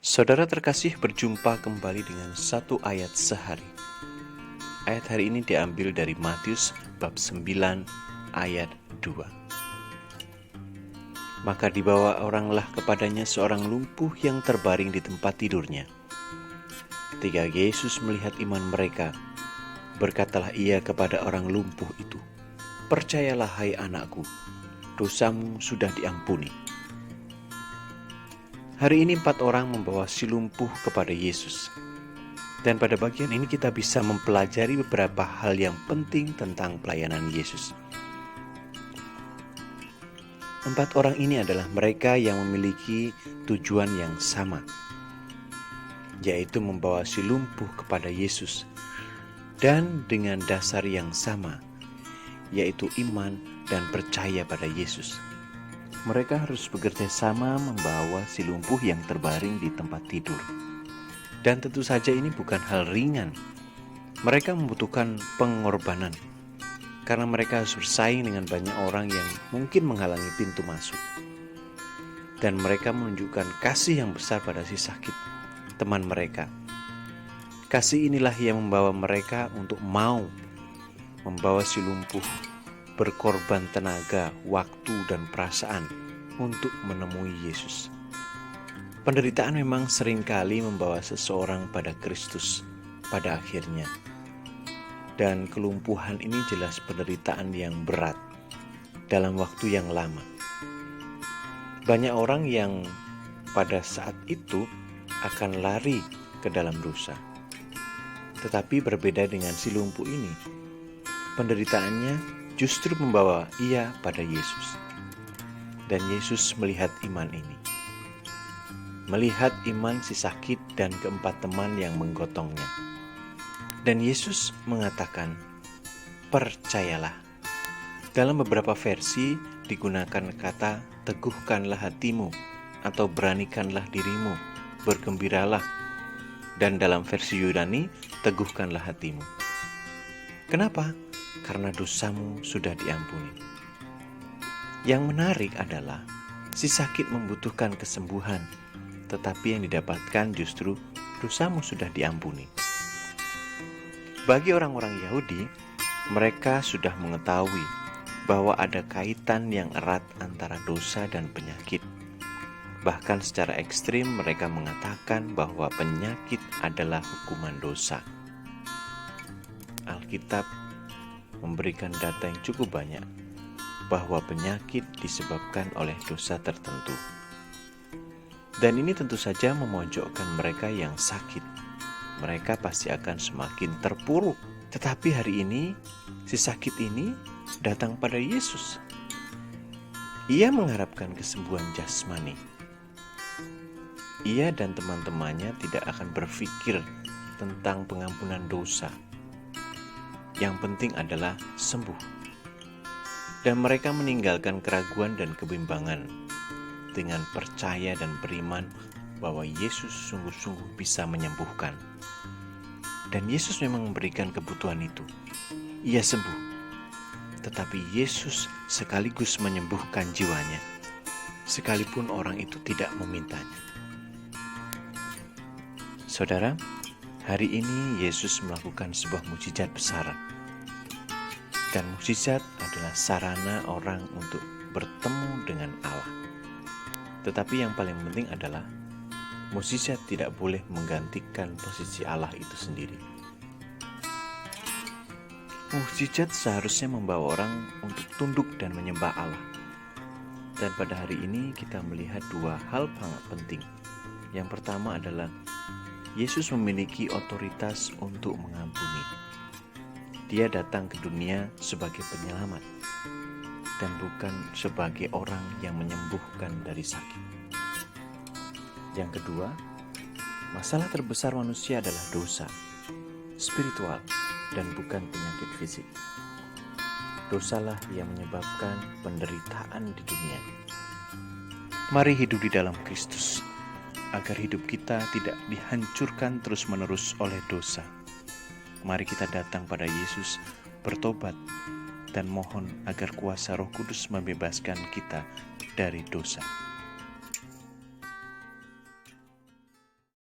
Saudara terkasih, berjumpa kembali dengan satu ayat sehari. Ayat hari ini diambil dari Matius bab 9 ayat 2. Maka dibawa oranglah kepadanya seorang lumpuh yang terbaring di tempat tidurnya. Ketika Yesus melihat iman mereka, berkatalah ia kepada orang lumpuh itu, "Percayalah hai anakku, dosamu sudah diampuni." Hari ini 4 orang membawa si lumpuh kepada Yesus. Dan pada bagian ini kita bisa mempelajari beberapa hal yang penting tentang pelayanan Yesus. 4 orang ini adalah mereka yang memiliki tujuan yang sama, yaitu membawa si lumpuh kepada Yesus. Dan dengan dasar yang sama, yaitu iman dan percaya pada Yesus. Mereka harus bekerja sama membawa si lumpuh yang terbaring di tempat tidur. Dan tentu saja ini bukan hal ringan. Mereka membutuhkan pengorbanan, karena mereka harus bersaing dengan banyak orang yang mungkin menghalangi pintu masuk. Dan mereka menunjukkan kasih yang besar pada si sakit, teman mereka. Kasih inilah yang membawa mereka untuk mau membawa si lumpuh, berkorban tenaga, waktu, dan perasaan untuk menemui Yesus. Penderitaan memang seringkali membawa seseorang pada Kristus pada akhirnya. Dan kelumpuhan ini jelas penderitaan yang berat dalam waktu yang lama. Banyak orang yang pada saat itu akan lari ke dalam dosa. Tetapi berbeda dengan si lumpuh ini, penderitaannya justru membawa ia pada Yesus. Dan Yesus melihat iman ini. Melihat iman si sakit dan keempat teman yang menggotongnya. Dan Yesus mengatakan, "Percayalah." Dalam beberapa versi digunakan kata "teguhkanlah hatimu" atau "beranikanlah dirimu, bergembiralah." Dan dalam versi Yunani, "teguhkanlah hatimu." Kenapa? Karena dosamu sudah diampuni. Yang menarik adalah si sakit membutuhkan kesembuhan, tetapi yang didapatkan justru dosamu sudah diampuni. Bagi orang-orang Yahudi, mereka sudah mengetahui bahwa ada kaitan yang erat antara dosa dan penyakit. Bahkan secara ekstrim mereka mengatakan bahwa penyakit adalah hukuman dosa. Alkitab memberikan data yang cukup banyak bahwa penyakit disebabkan oleh dosa tertentu. Dan ini tentu saja memojokkan mereka yang sakit. Mereka pasti akan semakin terpuruk. Tetapi hari ini, si sakit ini datang pada Yesus. Ia mengharapkan kesembuhan jasmani. Ia dan teman-temannya tidak akan berpikir tentang pengampunan dosa. Yang penting adalah sembuh. Dan mereka meninggalkan keraguan dan kebimbangan dengan percaya dan beriman bahwa Yesus sungguh-sungguh bisa menyembuhkan. Dan Yesus memang memberikan kebutuhan itu. Ia sembuh. Tetapi Yesus sekaligus menyembuhkan jiwanya, sekalipun orang itu tidak memintanya. Saudara, hari ini Yesus melakukan sebuah mukjizat besar. Dan mukjizat adalah sarana orang untuk bertemu dengan Allah. Tetapi yang paling penting adalah mukjizat tidak boleh menggantikan posisi Allah itu sendiri. Mukjizat seharusnya membawa orang untuk tunduk dan menyembah Allah. Dan pada hari ini kita melihat 2 hal sangat penting. Yang pertama adalah Yesus memiliki otoritas untuk mengampuni. Dia datang ke dunia sebagai penyelamat dan bukan sebagai orang yang menyembuhkan dari sakit. Yang kedua, masalah terbesar manusia adalah dosa spiritual dan bukan penyakit fisik. Dosalah yang menyebabkan penderitaan di dunia. Mari hidup di dalam Kristus, agar hidup kita tidak dihancurkan terus-menerus oleh dosa. Mari kita datang pada Yesus, bertobat, dan mohon agar kuasa Roh Kudus membebaskan kita dari dosa.